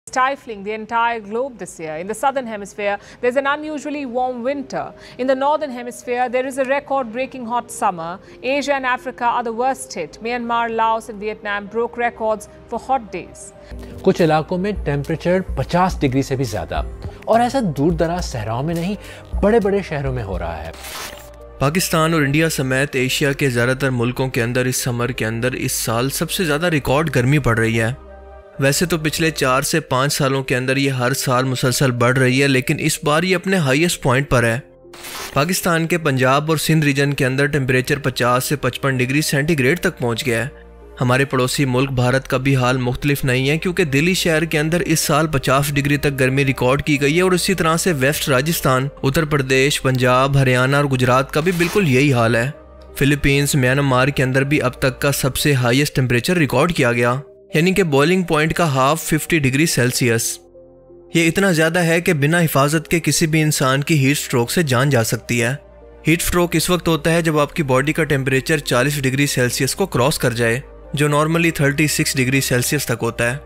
Stifling the entire globe this year. In the southern hemisphere, there's an unusually warm winter. In the northern hemisphere, there is a record-breaking hot summer. Asia and Africa are the worst hit. Myanmar, Laos and Vietnam broke records for hot days. कुछ इलाकों में temperature 50 degree से भी ज्यादा, और ऐसा दूर दराज सहराओं में नहीं, बड़े बड़े शहरों में हो रहा है। पाकिस्तान और इंडिया समेत एशिया के ज़्यादातर मुल्कों के अंदर इस समर के अंदर इस साल सबसे ज़्यादा रिकॉर्ड गर्मी पड़ रही है। वैसे तो पिछले 4 से 5 सालों के अंदर ये हर साल मुसलसल बढ़ रही है, लेकिन इस बार ये अपने हाईएस्ट पॉइंट पर है। पाकिस्तान के पंजाब और सिंध रीजन के अंदर टेम्परेचर 50 से 55 डिग्री सेंटीग्रेड तक पहुंच गया है। हमारे पड़ोसी मुल्क भारत का भी हाल मुख्तलिफ नहीं है, क्योंकि दिल्ली शहर के अंदर इस साल 50 डिग्री तक गर्मी रिकॉर्ड की गई है, और इसी तरह से वेस्ट राजस्थान, उत्तर प्रदेश, पंजाब, हरियाणा और गुजरात का भी बिल्कुल यही हाल है। फिलीपींस, म्यांमार के अंदर भी अब तक का सबसे हाईएस्ट टेम्परेचर रिकॉर्ड किया गया, यानी कि बॉइलिंग पॉइंट का हाफ 50 डिग्री सेल्सियस। ये इतना ज़्यादा है कि बिना हिफाजत के किसी भी इंसान की हीट स्ट्रोक से जान जा सकती है। हीट स्ट्रोक इस वक्त होता है जब आपकी बॉडी का टेम्परेचर 40 डिग्री सेल्सियस को क्रॉस कर जाए, जो नॉर्मली 36 डिग्री सेल्सियस तक होता है।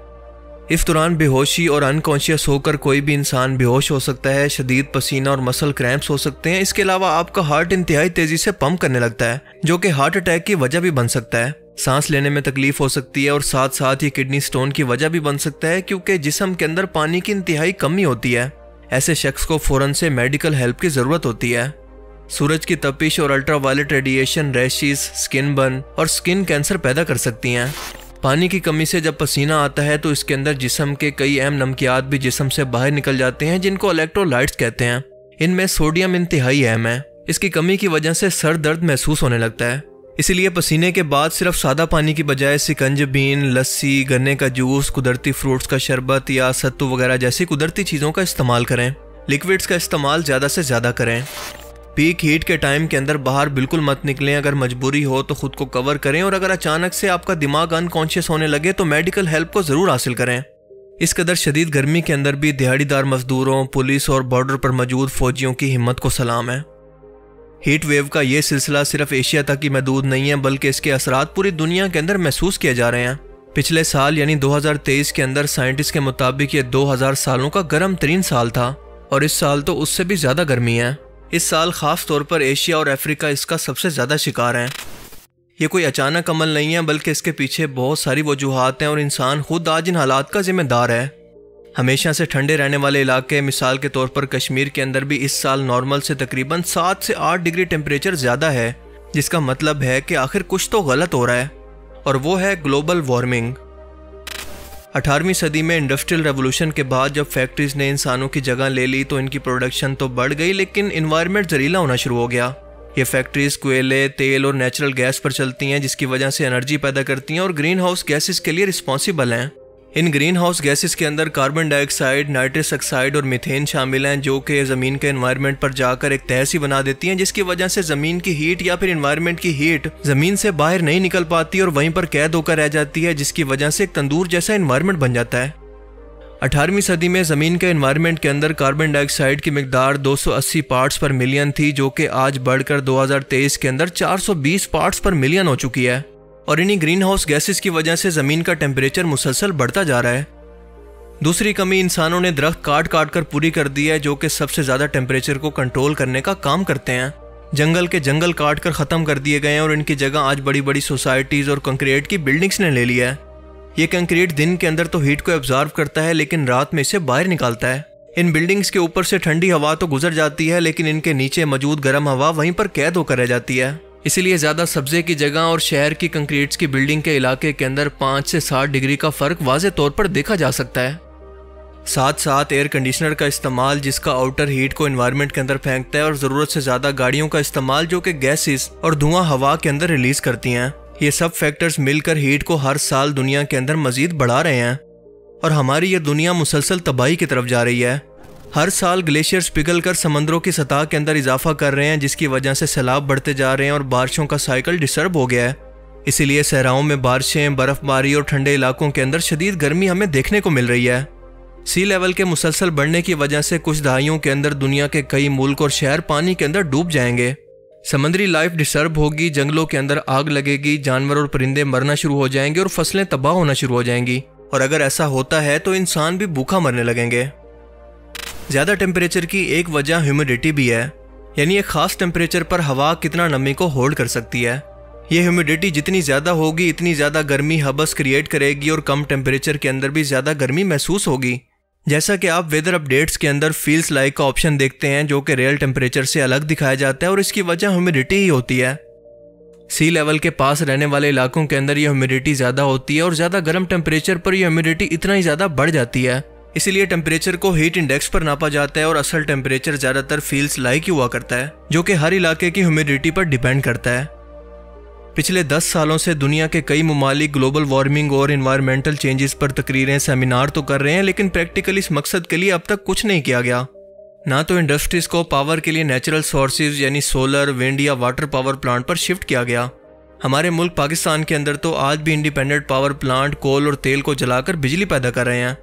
इस दौरान बेहोशी और अनकॉन्शियस होकर कोई भी इंसान बेहोश हो सकता है, शदीद पसीना और मसल क्रैम्प्स हो सकते हैं। इसके अलावा आपका हार्ट इंतहाई तेज़ी से पंप करने लगता है, जो कि हार्ट अटैक की वजह भी बन सकता है। सांस लेने में तकलीफ हो सकती है, और साथ साथ ये किडनी स्टोन की वजह भी बन सकता है, क्योंकि जिस्म के अंदर पानी की इंतहाई कमी होती है। ऐसे शख्स को फ़ौरन से मेडिकल हेल्प की ज़रूरत होती है। सूरज की तपिश और ultraviolet radiation rashes, skin burn और स्किन कैंसर पैदा कर सकती हैं। पानी की कमी से जब पसीना आता है तो इसके अंदर जिस्म के कई अहम नमकियात भी जिस्म से बाहर निकल जाते हैं, जिनको इलेक्ट्रोलाइट्स कहते हैं। इनमें सोडियम इंतहाई अहम है। इसकी कमी की वजह से सर दर्द महसूस होने लगता है। इसीलिए पसीने के बाद सिर्फ सादा पानी की बजाय सिकंजबीन, लस्सी, गन्ने का जूस, कुदरती फ्रूट्स का शरबत या सत्तू वगैरह जैसी कुदरती चीज़ों का इस्तेमाल करें। लिक्विड्स का इस्तेमाल ज़्यादा से ज़्यादा करें। पीक हीट के टाइम के अंदर बाहर बिल्कुल मत निकलें। अगर मजबूरी हो तो खुद को कवर करें, और अगर अचानक से आपका दिमाग अनकॉन्शियस होने लगे तो मेडिकल हेल्प को ज़रूर हासिल करें। इस कदर शदीद गर्मी के अंदर भी दिहाड़ीदार मजदूरों, पुलिस और बॉर्डर पर मौजूद फौजियों की हिम्मत को सलाम है। हीट वेव का ये सिलसिला सिर्फ एशिया तक ही महदूद नहीं है, बल्कि इसके असरात पूरी दुनिया के अंदर महसूस किए जा रहे हैं। पिछले साल यानी 2023 के अंदर साइंटिस्ट के मुताबिक ये 2000 सालों का गर्म तरीन साल था, और इस साल तो उससे भी ज़्यादा गर्मी है। इस साल ख़ास तौर पर एशिया और अफ्रीका इसका सबसे ज़्यादा शिकार हैं। ये कोई अचानक अमल नहीं है, बल्कि इसके पीछे बहुत सारी वजूहात हैं, और इंसान खुद आज इन हालात का जिम्मेदार है। हमेशा से ठंडे रहने वाले इलाके, मिसाल के तौर पर कश्मीर के अंदर भी इस साल नॉर्मल से तकरीबन 7 से 8 डिग्री टेम्परेचर ज़्यादा है, जिसका मतलब है कि आखिर कुछ तो गलत हो रहा है, और वो है ग्लोबल वार्मिंग। 18वीं सदी में इंडस्ट्रियल रेवोल्यूशन के बाद जब फैक्ट्रीज ने इंसानों की जगह ले ली तो इनकी प्रोडक्शन तो बढ़ गई, लेकिन इन्वायरमेंट जहरीला होना शुरू हो गया। ये फैक्ट्रीज कोयले, तेल और नेचुरल गैस पर चलती हैं, जिसकी वजह से एनर्जी पैदा करती हैं और ग्रीन हाउस गैसेस के लिए रिस्पॉन्सिबल हैं। इन ग्रीन हाउस गैसेस के अंदर कार्बन डाइऑक्साइड, नाइट्रस ऑक्साइड और मीथेन शामिल हैं, जो कि ज़मीन के एनवायरनमेंट पर जाकर एक तह सी बना देती हैं, जिसकी वजह से ज़मीन की हीट या फिर एनवायरनमेंट की हीट ज़मीन से बाहर नहीं निकल पाती और वहीं पर कैद होकर रह जाती है, जिसकी वजह से एक तंदूर जैसा एनवायरनमेंट बन जाता है। 18वीं सदी में ज़मीन के एनवायरनमेंट के अंदर कार्बन डाइऑक्साइड की मिकदार 280 पार्ट्स पर मिलियन थी, जो कि आज बढ़कर 2023 के अंदर 420 पार्ट्स पर मिलियन हो चुकी है। और इन्हीं ग्रीन हाउस गैसेस की वजह से ज़मीन का टेम्परेचर मुसलसल बढ़ता जा रहा है। दूसरी कमी, इंसानों ने दरख्त काट काट कर पूरी कर दी है, जो कि सबसे ज़्यादा टेम्परेचर को कंट्रोल करने का काम करते हैं। जंगल के जंगल काट कर ख़त्म कर दिए गए हैं, और इनकी जगह आज बड़ी बड़ी सोसाइटीज़ और कंक्रीट की बिल्डिंग्स ने ले लिया है। ये कंक्रीट दिन के अंदर तो हीट को एब्जॉर्व करता है, लेकिन रात में इसे बाहर निकालता है। इन बिल्डिंग्स के ऊपर से ठंडी हवा तो गुजर जाती है, लेकिन इनके नीचे मौजूद गर्म हवा वहीं पर कैद होकर रह जाती है। इसीलिए ज़्यादा सब्जे की जगह और शहर की कंक्रीट्स की बिल्डिंग के इलाके के अंदर 5 से 7 डिग्री का फ़र्क वाज़े तौर पर देखा जा सकता है। साथ साथ एयर कंडीशनर का इस्तेमाल, जिसका आउटर हीट को एनवायरनमेंट के अंदर फेंकता है, और ज़रूरत से ज़्यादा गाड़ियों का इस्तेमाल, जो कि गैसेस और धुआं हवा के अंदर रिलीज़ करती हैं। ये सब फैक्टर्स मिलकर हीट को हर साल दुनिया के अंदर मज़ीद बढ़ा रहे हैं, और हमारी ये दुनिया मुसलसल तबाही की तरफ जा रही है। हर साल ग्लेशियर्स पिघलकर समंदरों की सतह के अंदर इजाफा कर रहे हैं, जिसकी वजह से सैलाब बढ़ते जा रहे हैं और बारिशों का साइकिल डिस्टर्ब हो गया है। इसीलिए सहराओं में बारिशें, बर्फबारी और ठंडे इलाकों के अंदर शदीद गर्मी हमें देखने को मिल रही है। सी लेवल के मुसलसल बढ़ने की वजह से कुछ दहाइयों के अंदर दुनिया के कई मुल्क और शहर पानी के अंदर डूब जाएंगे। समुद्री लाइफ डिस्टर्ब होगी, जंगलों के अंदर आग लगेगी, जानवर और परिंदे मरना शुरू हो जाएंगे और फसलें तबाह होना शुरू हो जाएंगी। और अगर ऐसा होता है तो इंसान भी भूखा मरने लगेंगे। ज़्यादा टेम्परेचर की एक वजह ह्यूमिडिटी भी है, यानी एक ख़ास टेम्परेचर पर हवा कितना नमी को होल्ड कर सकती है। ये ह्यूमिडिटी जितनी ज़्यादा होगी इतनी ज़्यादा गर्मी हबस क्रिएट करेगी और कम टेम्परेचर के अंदर भी ज़्यादा गर्मी महसूस होगी। जैसा कि आप वेदर अपडेट्स के अंदर फील्स लाइक का ऑप्शन देखते हैं, जो कि रियल टेम्परेचर से अलग दिखाया जाता है, और इसकी वजह ह्यूमिडिटी ही होती है। सी लेवल के पास रहने वाले इलाकों के अंदर ये ह्यूमिडिटी ज़्यादा होती है और ज़्यादा गर्म टेम्परेचर पर यह ह्यूमिडिटी इतना ही ज़्यादा बढ़ जाती है। इसीलिए टेम्परेचर को हीट इंडेक्स पर नापा जाता है और असल टेम्परेचर ज़्यादातर फील्स लाइक ही हुआ करता है, जो कि हर इलाके की ह्यूमिडिटी पर डिपेंड करता है। पिछले 10 सालों से दुनिया के कई ममालिक ग्लोबल वार्मिंग और इन्वायरमेंटल चेंजेस पर तकरीरें, सेमिनार तो कर रहे हैं, लेकिन प्रैक्टिकली इस मकसद के लिए अब तक कुछ नहीं किया गया। ना तो इंडस्ट्रीज को पावर के लिए नेचुरल सोर्सेज यानी सोलर, विंड या वाटर पावर प्लांट पर शिफ्ट किया गया। हमारे मुल्क पाकिस्तान के अंदर तो आज भी इंडिपेंडेंट पावर प्लांट कोल और तेल को जलाकर बिजली पैदा कर रहे हैं।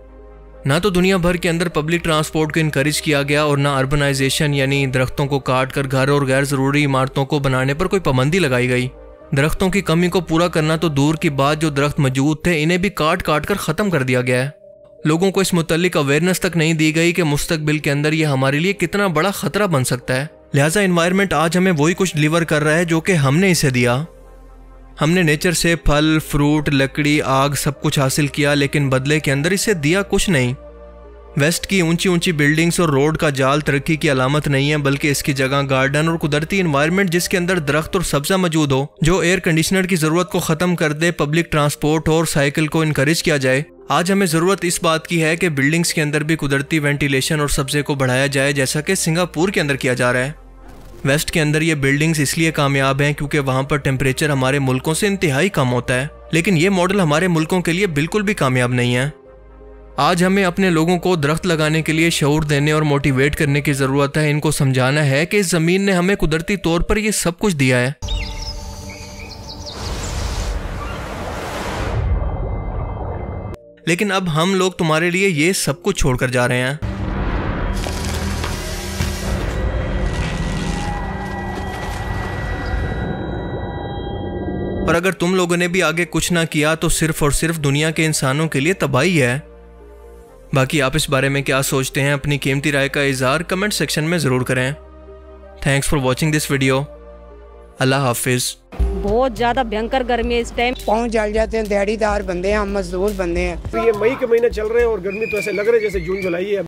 ना तो दुनिया भर के अंदर पब्लिक ट्रांसपोर्ट को इनकरेज किया गया और ना अर्बनाइजेशन यानी दरख्तों को काट कर घर और गैर ज़रूरी इमारतों को बनाने पर कोई पाबंदी लगाई गई। दरख्तों की कमी को पूरा करना तो दूर की बात, जो दरख्त मौजूद थे इन्हें भी काट काट कर ख़त्म कर दिया गया है। लोगों को इस मुतल्लिक अवेयरनेस तक नहीं दी गई कि मुस्तकबिल के अंदर ये हमारे लिए कितना बड़ा ख़तरा बन सकता है। लिहाजा इन्वायरमेंट आज हमें वही कुछ डिलीवर कर रहा है जो कि हमने इसे दिया। हमने नेचर से फल, फ्रूट, लकड़ी, आग सब कुछ हासिल किया, लेकिन बदले के अंदर इसे दिया कुछ नहीं। वेस्ट की ऊंची ऊंची बिल्डिंग्स और रोड का जाल तरक्की की अलामत नहीं है, बल्कि इसकी जगह गार्डन और कुदरती इन्वायरमेंट जिसके अंदर दरख्त और सब्जा मौजूद हो, जो एयर कंडीशनर की ज़रूरत को ख़त्म कर दे, पब्लिक ट्रांसपोर्ट और साइकिल को इनकरेज किया जाए। आज हमें ज़रूरत इस बात की है कि बिल्डिंग्स के अंदर भी कुदरती वेंटिलेशन और सब्जे को बढ़ाया जाए, जैसा कि सिंगापुर के अंदर किया जा रहा है। वेस्ट के अंदर ये बिल्डिंग्स इसलिए कामयाब हैं क्योंकि वहाँ पर टेम्परेचर हमारे मुल्कों से इंतहाई कम होता है, लेकिन ये मॉडल हमारे मुल्कों के लिए बिल्कुल भी कामयाब नहीं है। आज हमें अपने लोगों को दरख्त लगाने के लिए शऊर देने और मोटिवेट करने की ज़रूरत है। इनको समझाना है कि इस ज़मीन ने हमें कुदरती तौर पर ये सब कुछ दिया है। लेकिन अब हम लोग तुम्हारे लिए ये सब कुछ छोड़कर जा रहे हैं। और अगर तुम लोगों ने भी आगे कुछ ना किया तो सिर्फ और सिर्फ दुनिया के इंसानों के लिए तबाही है। बाकी आप इस बारे में क्या सोचते हैं, अपनी कीमती राय का इज़हार कमेंट सेक्शन में ज़रूर करें। Thanks for watching this video. अल्लाह हाफिज़। बहुत ज़्यादा भयंकर गर्मी है इस टाइम। पाँव जल जाते हैं, दिहाड़ीदार बंदे हैं, हम मजदूर बंदे हैं। तो ये मई के महीने चल रहे हैं और गर्मी तो ऐसे लग रहा है जैसे जून जुलाई है।